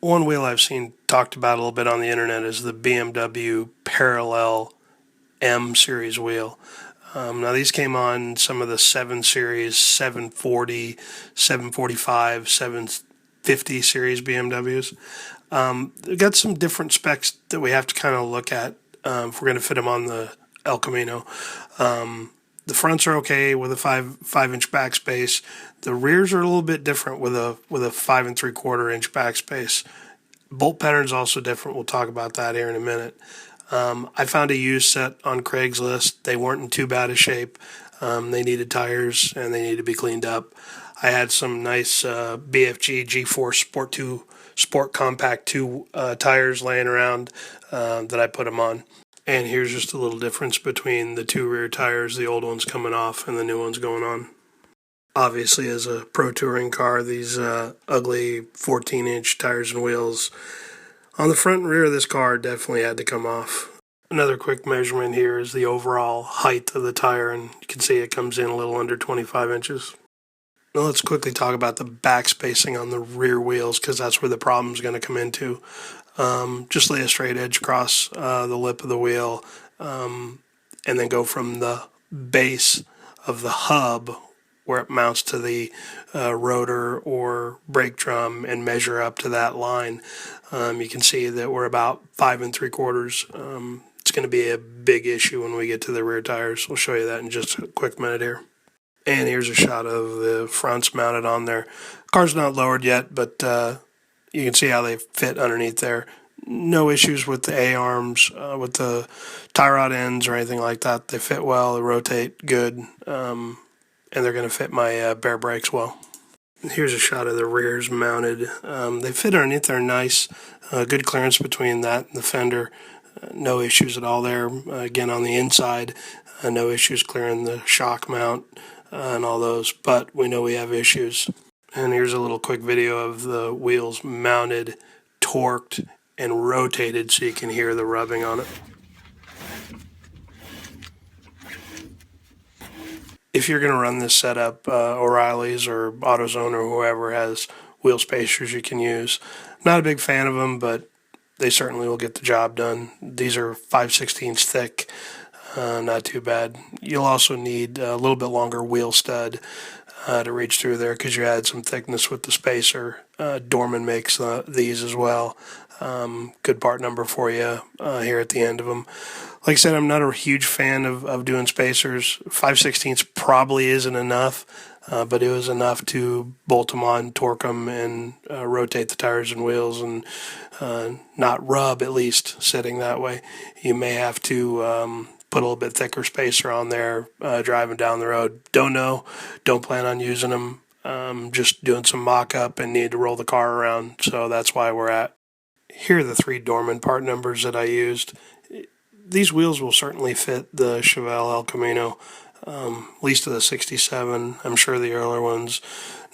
One wheel I've seen talked about a little bit on the internet is the BMW Parallel M series wheel. Now these came on some of the 7 series, 740, 745, 750 series BMWs. They've got some different specs that we have to kind of look at if we're going to fit them on the El Camino. The fronts are okay with a 5-inch backspace. The rears are a little bit different with a 5 3/4-inch backspace. Bolt pattern's also different. We'll talk about that here in a minute. I found a used set on Craigslist. They weren't in too bad a shape. They needed tires and they needed to be cleaned up. I had some nice BFG G-Force Sport Compact 2 tires laying around that I put them on. And here's just a little difference between the 2 rear tires, the old ones coming off and the new ones going on. Obviously, as a pro touring car, these ugly 14-inch tires and wheels on the front and rear of this car definitely had to come off. Another quick measurement here is the overall height of the tire, and you can see it comes in a little under 25 inches. Now let's quickly talk about the back spacing on the rear wheels, because that's where the problem's going to come into. Just lay a straight edge across the lip of the wheel, and then go from the base of the hub where it mounts to the rotor or brake drum and measure up to that line. You can see that we're about 5 3/4. It's going to be a big issue when we get to the rear tires. We'll show you that in just a quick minute here. And here's a shot of the fronts mounted on there. Car's not lowered yet, but you can see how they fit underneath there. No issues with the A-arms, with the tie rod ends or anything like that. They fit well, they rotate good, and they're going to fit my bare brakes well. Here's a shot of the rears mounted. They fit underneath there nice. Good clearance between that and the fender. No issues at all there. Again, on the inside, no issues clearing the shock mount and all those, but we know we have issues. And here's a little quick video of the wheels mounted, torqued, and rotated so you can hear the rubbing on it. If you're going to run this setup, O'Reilly's or AutoZone or whoever has wheel spacers you can use. Not a big fan of them, but they certainly will get the job done. These are 5/16 thick, not too bad. You'll also need a little bit longer wheel stud to reach through there because you add some thickness with the spacer. Dorman makes these as well. Good part number for you here at the end of them. Like I said, I'm not a huge fan of doing spacers. 5/16 probably isn't enough, but it was enough to bolt them on, torque them, and rotate the tires and wheels and not rub, at least, sitting that way. You may have to put a little bit thicker spacer on there driving down the road. Don't know. Don't plan on using them. Just doing some mock-up and need to roll the car around, so that's why we're at. Here are the 3 Dorman part numbers that I used. These wheels will certainly fit the Chevelle El Camino, at least to the 67. I'm sure the earlier ones.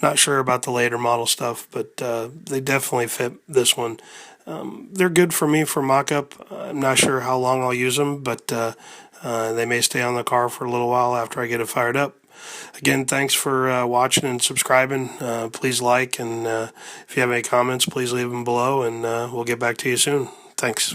Not sure about the later model stuff, but they definitely fit this one. They're good for me for mock-up. I'm not sure how long I'll use them, but they may stay on the car for a little while after I get it fired up. Again, thanks for watching and subscribing. Please like, and if you have any comments, please leave them below, and we'll get back to you soon. Thanks.